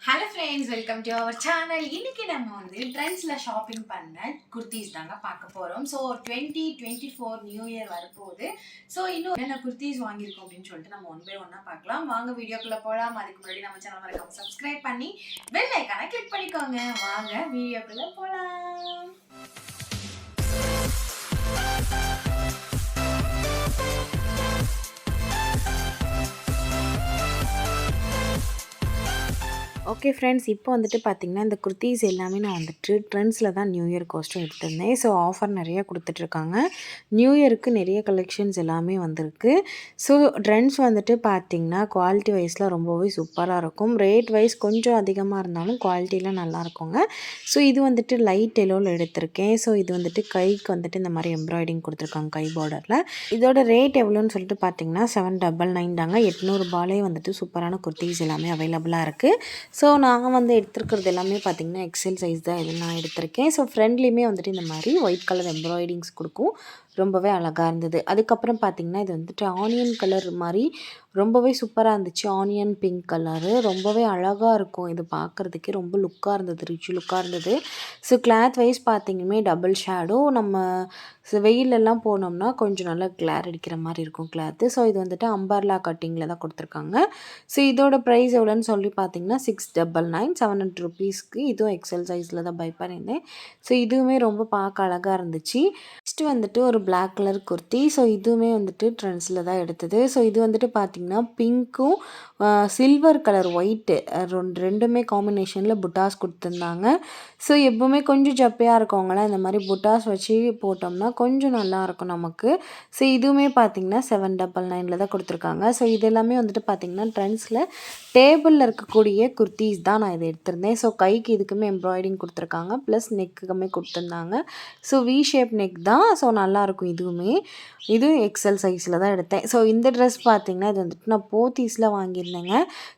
Hello friends, welcome to our channel. இன்னைக்கு நம்ம வந்து ட்ரெண்ட்ஸ்ல ஷாப்பிங் பண்ண குர்தீஸ் தாங்க பார்க்க போறோம். ஸோ 2024 நியூ இயர் வரப்போகுது. ஸோ இன்னும் என்ன குர்தீஸ் வாங்கியிருக்கோம் அப்படின்னு சொல்லிட்டு நம்ம ஒன் பை ஒன்னா பார்க்கலாம். வாங்க வீடியோக்குள்ள போகலாம். அதுக்கு முன்னாடி நம்ம சேனல் மறக்காம சப்ஸ்கிரைப் பண்ணி பெல் ஐக்கானை கிளிக் பண்ணிக்கோங்க. வாங்க வீடியோக்குள்ள போகலாம். ஓகே ஃப்ரெண்ட்ஸ், இப்போ வந்துட்டு பார்த்திங்கன்னா இந்த குர்த்தீஸ் எல்லாமே நான் வந்துட்டு ட்ரெண்ட்ஸில் தான் நியூ இயர் கோஸ்ட்டும் எடுத்திருந்தேன். ஸோ ஆஃபர் நிறையா கொடுத்துட்ருக்காங்க. நியூ இயருக்கு நிறைய கலெக்ஷன்ஸ் எல்லாமே வந்திருக்கு. ஸோ ட்ரெண்ட்ஸ் வந்துட்டு பார்த்திங்கன்னா குவாலிட்டி வைஸில் ரொம்பவே சூப்பராக இருக்கும். ரேட் வைஸ் கொஞ்சம் அதிகமாக இருந்தாலும் குவாலிட்டியில் நல்லாயிருக்குங்க. ஸோ இது வந்துட்டு லைட் எல்லோவில் எடுத்திருக்கேன். ஸோ இது வந்துட்டு கைக்கு வந்துட்டு இந்த மாதிரி எம்ப்ராய்டிங் கொடுத்துருக்காங்க கை பார்டரில். இதோட ரேட் எவ்வளோன்னு சொல்லிட்டு பார்த்திங்கன்னா 799 தாங்க. 800 ரூபாயிலே வந்துட்டு சூப்பரான குர்த்தீஸ் எல்லாமே அவைலபிளாக இருக்குது. ஸோ நான் வந்து எடுத்துருக்கிறது எல்லாமே பார்த்திங்கன்னா எக்ஸல் சைஸ் தான் இது நான் எடுத்திருக்கேன். ஸோ ஃப்ரெண்ட்லேயுமே வந்துட்டு இந்த மாதிரி ஒயிட் கலர் எம்ப்ராய்டிங்ஸ் கொடுக்கும். ரொம்பவே அழகாக இருந்தது. அதுக்கப்புறம் பார்த்திங்கன்னா இது வந்துட்டு ஆனியன் கலர் மாதிரி ரொம்பவே சூப்பராக இருந்துச்சு. ஆனியன் பிங்க் கலரு ரொம்பவே அழகாக இருக்கும். இது பார்க்குறதுக்கே ரொம்ப லுக்காக இருந்தது, ரிச் லுக்காக இருந்தது. ஸோ கிளாத் வைஸ் பார்த்திங்கமே டபுள் ஷேடோ. நம்ம வெயிலெல்லாம் போனோம்னா கொஞ்சம் நல்லா கிளார் அடிக்கிற மாதிரி இருக்கும் கிளாத்து. ஸோ இது வந்துட்டு அம்பர்லா கட்டிங்கில் தான் கொடுத்துருக்காங்க. ஸோ இதோட ப்ரைஸ் எவ்வளோன்னு சொல்லி பார்த்திங்கன்னா 699, 700 ருபீஸ்க்கு. இதுவும் எக்ஸல் சைஸில் தான் பை பண்ணியிருந்தேன். ஸோ இதுவுமே ரொம்ப பார்க்க அழகாக இருந்துச்சு. நெக்ஸ்ட்டு வந்துட்டு ஒரு பிளாக் கலர் குர்த்தி. ஸோ இதுவுமே வந்துட்டு ட்ரெண்ட்ஸில் தான் எடுத்தது. ஸோ இது வந்துட்டு பார்த்திங்கன்னா பிங்க்கும் சில்வர் கலர் ஒயிட்டு ரெண்டுமே காம்பினேஷனில் புட்டாஸ் கொடுத்துருந்தாங்க. ஸோ எப்போவுமே கொஞ்சம் ஜப்பையாக இருக்கவங்களாம் இந்த மாதிரி புட்டாஸ் வச்சு போட்டோம்னா கொஞ்சம் நல்லாயிருக்கும் நமக்கு. ஸோ இதுவுமே பார்த்திங்கன்னா 799 தான் கொடுத்துருக்காங்க. ஸோ இது எல்லாமே வந்துட்டு பார்த்திங்கன்னா ட்ரெண்ட்ஸில் டேபிளில் இருக்கக்கூடிய குர்த்தீஸ் தான் நான் இதை எடுத்திருந்தேன். ஸோ கைக்கு இதுக்குமே எம்ப்ராய்டிங் கொடுத்துருக்காங்க, ப்ளஸ் நெக்குக்குமே கொடுத்துருந்தாங்க. ஸோ வி ஷேப் நெக் தான். ஸோ நல்லாயிருக்கும். இது எக்ஸல் சைஸில் தான் எடுத்தேன். ஸோ இந்த ட்ரெஸ் பார்த்திங்கன்னா இது வந்துட்டு நான் போத்தீஸில் வாங்கியிருந்தேங்க.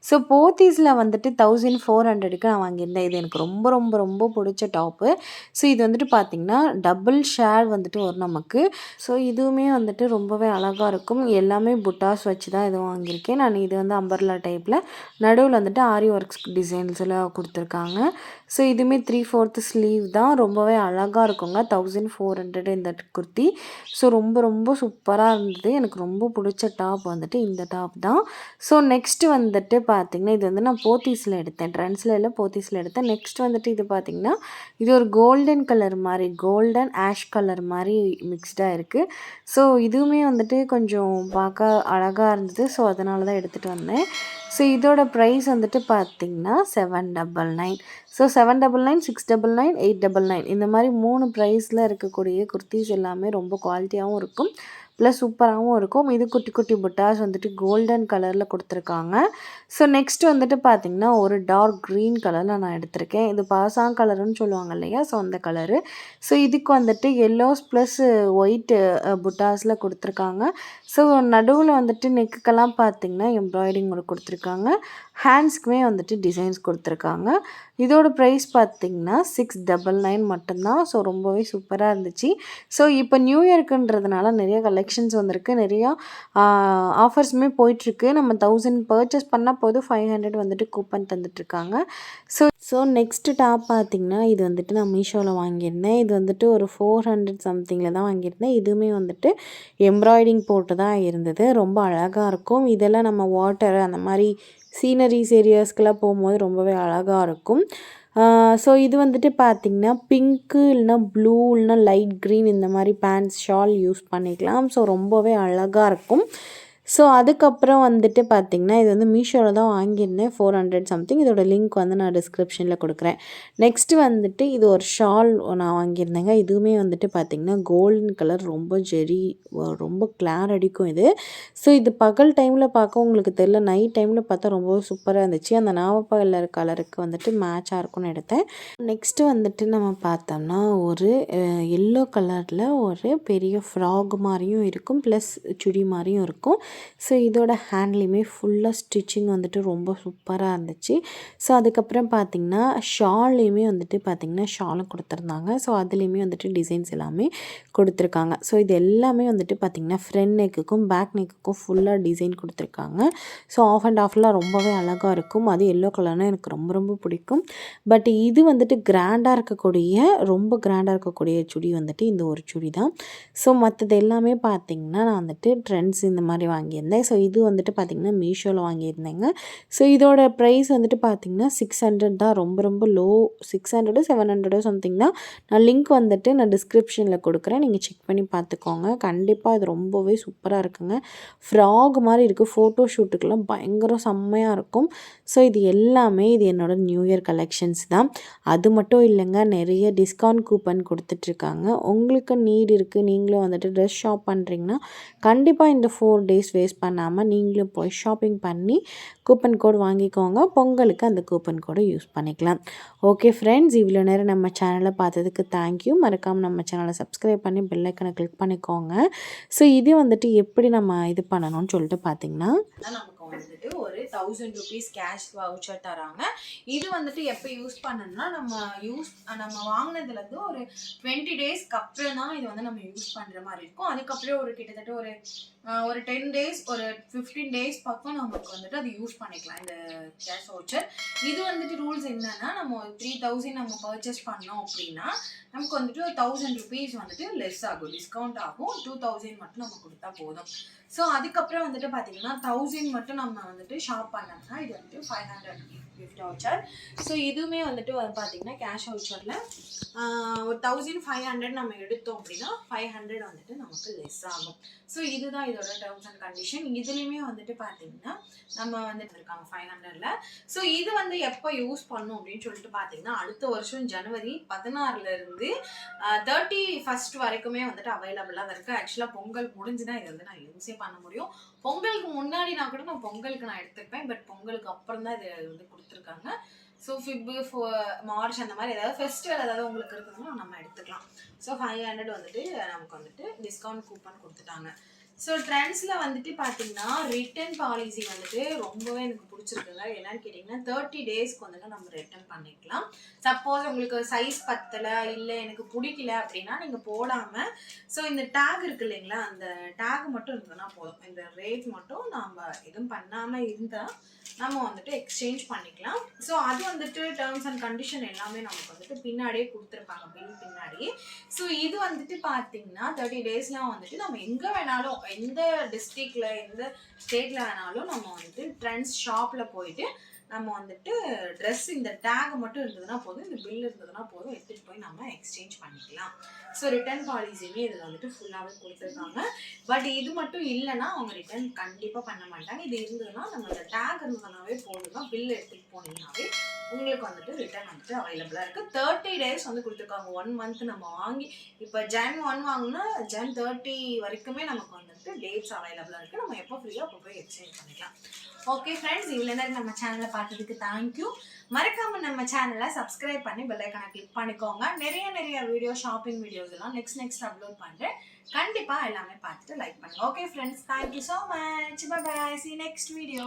ஸோ போத்தீஸில் வந்துட்டு 1400க்கு நான் வாங்கியிருந்தேன். இது எனக்கு ரொம்ப ரொம்ப ரொம்ப பிடிச்ச டாப்பு. ஸோ இது வந்துட்டு பார்த்திங்கன்னா டபுள் ஷேட் வந்துட்டு வரும் நமக்கு. ஸோ இதுவுமே வந்துட்டு ரொம்பவே அழகாக இருக்கும். எல்லாமே புட்டாஸ் வச்சு தான் இது வாங்கியிருக்கேன் நான். இது வந்து அம்பர்லா டைப்பில் நடுவில் வந்துட்டு ஆரி ஒர்க்ஸ் டிசைன்ஸில் கொடுத்துருக்காங்க. ஸோ இதுவுமே 3/4 ஸ்லீவ் தான். ரொம்பவே அழகாக இருக்குங்க. 1400 இந்த குர்த்தி. ஸோ ரொம்ப ரொம்ப சூப்பராக இருந்தது. எனக்கு ரொம்ப பிடிச்ச டாப் வந்துட்டு இந்த டாப் தான். ஸோ நெக்ஸ்ட்டு வந்துட்டு பார்த்திங்கன்னா இது வந்து நான் போத்தீஸில் எடுத்தேன். ட்ரெண்ட்ஸில் இல்லை, போத்தீஸில் எடுத்தேன். நெக்ஸ்ட் வந்துட்டு இது பார்த்திங்கன்னா இது ஒரு கோல்டன் கலர் மாதிரி, கோல்டன் ஆஷ் கலர் மாதிரி மிக்ஸ்டாக இருக்குது. ஸோ இதுவுமே வந்துட்டு கொஞ்சம் பார்க்க அழகாக இருந்தது. ஸோ அதனால தான் எடுத்துகிட்டு வந்தேன். ஸோ இதோட ப்ரைஸ் வந்துட்டு பார்த்திங்கன்னா 799. ஸோ 799, 699, 899 இந்த மாதிரி 3 ப்ரைஸில் இருக்கக்கூடிய குர்த்தீஸ் எல்லாமே ரொம்ப குவாலிட்டியாகவும் இருக்கும், ப்ளஸ் சூப்பராகவும் இருக்கும். இது குட்டி குட்டி புட்டாஸ் வந்துட்டு கோல்டன் கலரில் கொடுத்துருக்காங்க. ஸோ நெக்ஸ்ட் வந்துட்டு பார்த்திங்கன்னா ஒரு டார்க் க்ரீன் கலரில் நான் எடுத்திருக்கேன். இது பாசாங் கலருன்னு சொல்லுவாங்க இல்லையா, ஸோ அந்த கலரு. ஸோ இதுக்கு வந்துட்டு எல்லோஸ் ப்ளஸ் ஒயிட்டு புட்டாஸில் கொடுத்துருக்காங்க. ஸோ நடுவில் வந்துட்டு நெக்குக்கெல்லாம் பார்த்திங்கன்னா எம்ப்ராய்டிங் கொடுத்துருக்காங்க. ஹேண்ட்ஸ்க்குமே வந்துட்டு டிசைன்ஸ் கொடுத்துருக்காங்க. இதோட ப்ரைஸ் பார்த்திங்கன்னா 699 மட்டும்தான். ஸோ ரொம்பவே சூப்பராக இருந்துச்சு. ஸோ இப்போ நியூ இயர்க்குன்றதுனால நிறைய கலெக்ஷன்ஸ் வந்திருக்கு. நிறையா ஆஃபர்ஸுமே போயிட்டுருக்கு. நம்ம 1000 பர்ச்சேஸ் பண்ணால் போதும் 500 வந்துட்டு கூப்பன் தந்துட்டுருக்காங்க. ஸோ நெக்ஸ்ட்டு டாப் பார்த்திங்கன்னா இது வந்துட்டு நான் மீஷோவில் வாங்கியிருந்தேன். இது வந்துட்டு ஒரு 400 சம்திங்கில் தான் வாங்கியிருந்தேன். இதுவுமே வந்துட்டு எம்ப்ராய்டிங் போட்டு தான் இருந்தது. ரொம்ப அழகாக இருக்கும். இதெல்லாம் நம்ம வாட்டர் அந்த மாதிரி சீனரிஸ் ஏரியாஸ்க்கெலாம் போகும்போது ரொம்பவே அழகாக இருக்கும். ஸோ இது வந்துட்டு பார்த்திங்கன்னா பிங்க்கு இல்லைனா ப்ளூ இல்லைனா லைட் க்ரீன் இந்த மாதிரி பேண்ட்ஸ் ஷால் யூஸ் பண்ணிக்கலாம். ஸோ ரொம்பவே அழகாக இருக்கும். ஸோ அதுக்கப்புறம் வந்துட்டு பார்த்திங்கன்னா இது வந்து மீஷோவில் தான் வாங்கியிருந்தேன். 400 சம்திங். இதோட லிங்க் வந்து நான் டிஸ்கிரிப்ஷனில் கொடுக்குறேன். நெக்ஸ்ட்டு வந்துட்டு இது ஒரு ஷால் நான் வாங்கியிருந்தேங்க. இதுவுமே வந்துட்டு பார்த்திங்கன்னா கோல்டன் கலர், ரொம்ப ஜெரி, ரொம்ப கிளார் அடிக்கும் இது. ஸோ இது பகல் டைமில் பார்க்க உங்களுக்கு தெரியல, நைட் டைமில் பார்த்தா ரொம்பவே சூப்பராக இருந்துச்சு. அந்த நாவப்பகல் கலருக்கு வந்துட்டு மேட்சாக இருக்கும்னு எடுத்தேன். நெக்ஸ்ட்டு வந்துட்டு நம்ம பார்த்தோம்னா ஒரு எல்லோ கலரில் ஒரு பெரிய ஃப்ராக் மாதிரியும் இருக்கும், ப்ளஸ் சுடி மாதிரியும் இருக்கும். ஸோ இதோட ஹேண்ட்லேயுமே ஃபுல்லாக ஸ்டிச்சிங் வந்துட்டு ரொம்ப சூப்பராக இருந்துச்சு. ஸோ அதுக்கப்புறம் பார்த்திங்கன்னா ஷால்லையுமே வந்துட்டு பார்த்திங்கன்னா ஷாலும் கொடுத்துருந்தாங்க. ஸோ அதுலேயுமே வந்துட்டு டிசைன்ஸ் எல்லாமே கொடுத்துருக்காங்க. ஸோ இது எல்லாமே வந்துட்டு பார்த்திங்கன்னா ஃப்ரண்ட் நெக்குக்கும் பேக் நெக்குக்கும் ஃபுல்லாக டிசைன் கொடுத்துருக்காங்க. ஸோ ஆஃப் அண்ட் ஆஃப்லாம் ரொம்பவே அழகாக இருக்கும். அது எல்லோ கலர்னால் எனக்கு ரொம்ப ரொம்ப பிடிக்கும். பட் இது வந்துட்டு ரொம்ப கிராண்டாக இருக்கக்கூடிய சுடி வந்துட்டு இந்த ஒரு சுடி தான். ஸோ மற்றது எல்லாமே பார்த்திங்கன்னா நான் வந்துட்டு ட்ரெண்ட்ஸ் இந்த மாதிரி வாங்கியிருந்தேன். ஸோ இது வந்துட்டு பார்த்திங்கன்னா மீஷோவில் வாங்கியிருந்தேங்க. ஸோ இதோட ப்ரைஸ் வந்துட்டு பார்த்திங்கன்னா 600 தான். ரொம்ப ரொம்ப லோ 600 700 சம்திங் தான். நான் லிங்க் வந்துட்டு நான் டிஸ்கிரிப்ஷனில் கொடுக்குறேன். நீங்கள் செக் பண்ணி பார்த்துக்கோங்க. கண்டிப்பாக இது ரொம்பவே சூப்பராக இருக்குங்க. ஃப்ராக் மாதிரி இருக்குது. ஃபோட்டோ ஷூட்டுக்கெல்லாம் பயங்கர செம்மையாக இருக்கும். ஸோ இது என்னோடய நியூ இயர் கலெக்ஷன்ஸ் தான். அது மட்டும் இல்லைங்க, நிறைய டிஸ்கவுண்ட் கூப்பன் கொடுத்துட்ருக்காங்க. உங்களுக்கு நீட் இருக்குது, நீங்களும் வந்துட்டு ட்ரெஸ் ஷாப் பண்ணுறீங்கன்னா கண்டிப்பாக இந்த 4 days வேஸ்ட் பண்ணாமல் நீங்களும் போய் ஷாப்பிங் பண்ணி கூப்பன் கோட் வாங்கிக்கோங்க. பொங்கலுக்கு அந்த கூப்பன் கோடை யூஸ் பண்ணிக்கலாம். ஓகே ஃப்ரெண்ட்ஸ், இவ்வளோ நேரம் நம்ம சேனலை பார்த்ததுக்கு தேங்க்யூ. மறக்காமல் நம்ம சேனலை சப்ஸ்கிரைப் பண்ணி பெல் ஐக்கனை கிளிக் பண்ணிக்கோங்க. ஸோ இது வந்துட்டு எப்படி நம்ம இது பண்ணணும்னு சொல்லிட்டு பார்த்தீங்கன்னா நமக்கு வந்துட்டு ஒரு 1000 rupees கேஷ் வவுச்சர் தராங்க. இது வந்துட்டு எப்போ யூஸ் பண்ணணும்னா நம்ம வாங்கினதுலேருந்து ஒரு 20 daysக்கு அப்புறம் தான் இது வந்து நம்ம யூஸ் பண்ணுற மாதிரி இருக்கும். அதுக்கப்புறம் கிட்டத்தட்ட ஒரு 10 days ஒரு 15 days பக்கம் நமக்கு வந்துட்டு அது யூஸ் பண்ணிக்கலாம் இந்த கேஷ் வவுச்சர். இது வந்துட்டு ரூல்ஸ் என்னன்னா, நம்ம 3000 நம்ம பர்ச்சேஸ் பண்ணோம் அப்படின்னா நமக்கு வந்துட்டு 1000 rupees வந்துட்டு லெஸ் ஆகும், டிஸ்கவுண்ட் ஆகும். 2000 மட்டும் நம்ம கொடுத்தா போதும். ஸோ அதுக்கப்புறம் வந்துட்டு பார்த்தீங்கன்னா 1000 மட்டும் நம்ம வந்துட்டு ஷாப் பண்ணோம்னா இது வந்துட்டு 500 gift voucher. ஸோ இதுவுமே வந்துட்டு பார்த்தீங்கன்னா கேஷ் வவுச்சரில் ஒரு 1500 நம்ம எடுத்தோம் அப்படின்னா 500 வந்துட்டு நமக்கு லெஸ் ஆகும். ஸோ இதுதான் இதோட டேர்ம்ஸ் அண்ட் கண்டிஷன். இதுலேயுமே வந்துட்டு பார்த்தீங்கன்னா நம்ம வந்துட்டு இருக்காங்க 500ல். ஸோ இது வந்து எப்போ யூஸ் பண்ணும் அப்படின்னு சொல்லிட்டு பார்த்தீங்கன்னா அடுத்த வருஷம் ஜனவரி 16லேருந்து 31st வரைக்குமே வந்துட்டு அவைலபிளாக தான் இருக்குது. ஆக்சுவலாக பொங்கல் முடிஞ்சுதான் இது வந்து நான் யூஸே பண்ண முடியும். பொங்கலுக்கு முன்னாடினா கூட நான் பொங்கலுக்கு நான் எடுத்துப்பேன். பட் பொங்கலுக்கு அப்புறம் தான் இது வந்து கொடுத்துருக்காங்க. ஸோ மார்ச் அந்த மாதிரி ஏதாவது ஃபெஸ்டிவல் ஏதாவது உங்களுக்கு இருக்குதுன்னா நம்ம எடுத்துக்கலாம். ஸோ 500 வந்துட்டு நமக்கு வந்துட்டு டிஸ்கவுண்ட் கூப்பன் கொடுத்துட்டாங்க. ஸோ ட்ரெண்ட்ஸில் வந்துட்டு பார்த்தீங்கன்னா ரிட்டர்ன் பாலிசி வந்துட்டு ரொம்பவே எனக்கு பிடிச்சிருக்குங்க. என்னன்னு கேட்டிங்கன்னா 30 daysக்கு வந்துட்டு நம்ம ரிட்டர்ன் பண்ணிக்கலாம். சப்போஸ் உங்களுக்கு சைஸ் பத்தலை இல்லை எனக்கு பிடிக்கல அப்படின்னா நீங்கள் போடாமல் ஸோ இந்த டேக் இருக்கு இல்லைங்களா, அந்த டேக் மட்டும் இருந்ததுன்னா போதும். இந்த ரேட் மட்டும் நம்ம எதுவும் பண்ணாமல் இருந்தால் நம்ம வந்துட்டு எக்ஸ்சேஞ்ச் பண்ணிக்கலாம். ஸோ அது வந்துட்டு டேர்ம்ஸ் அண்ட் கண்டிஷன் எல்லாமே நமக்கு வந்துட்டு பின்னாடியே கொடுத்துருப்பாங்க, பில் பின்னாடியே. ஸோ இது வந்துட்டு பார்த்தீங்கன்னா 30 daysலாம் வந்துட்டு நம்ம எங்கே வேணாலும் எந்த டிஸ்ட்ரிக்டில் எந்த ஸ்டேட்டில் வேணாலும் நம்ம வந்துட்டு ட்ரெண்ட்ஸ் ஷாப்பில் போயிட்டு நம்ம வந்துட்டு ட்ரெஸ் இந்த டேக் மட்டும் இருந்ததுன்னா போதும், இந்த பில் இருந்ததுன்னா போதும், எடுத்துகிட்டு போய் நம்ம எக்ஸ்சேஞ்ச் பண்ணிக்கலாம். ஸோ ரிட்டர்ன் பாலிசியுமே இதில் வந்துட்டு ஃபுல்லாகவே கொடுத்துருக்காங்க. பட் இது மட்டும் இல்லைன்னா அவங்க ரிட்டர்ன் கண்டிப்பாக பண்ண மாட்டாங்க. இது இருந்ததுன்னா நம்ம இந்த டேக் இருந்ததுனாவே போதும்னா பில் எடுத்துகிட்டு போனீங்கன்னாவே உங்களுக்கு வந்துட்டு ரிட்டர்ன் வந்துட்டு அவைலபிளாக இருக்குது. 30 days வந்து கொடுத்துருக்காங்க. 1 month நம்ம வாங்கி இப்போ Jan 1 வாங்கினா Jan 30 வரைக்குமே நமக்கு வந்துட்டு டேட்ஸ் அவைலபிளாக இருக்குது. நம்ம எப்போ ஃப்ரீயோ அப்போ போய் எக்ஸ்சேஞ்ச் பண்ணிக்கலாம். ஓகே ஃப்ரெண்ட்ஸ், இவ்வளோ நேரம் நம்ம சேனலை பார்த்ததுக்கு தேங்க்யூ. மறக்காமல் நம்ம சேனலை சப்ஸ்கிரைப் பண்ணி பெல் ஐக்கானை கிளிக் பண்ணிக்கோங்க. நிறைய வீடியோ ஷாப்பிங் வீடியோஸ் எல்லாம் நெக்ஸ்ட் அப்லோட் பண்ணுறேன். கண்டிப்பாக எல்லாமே பார்த்துட்டு லைக் பண்ணுங்க. Okay friends, thank you so much. Bye bye. See you next video.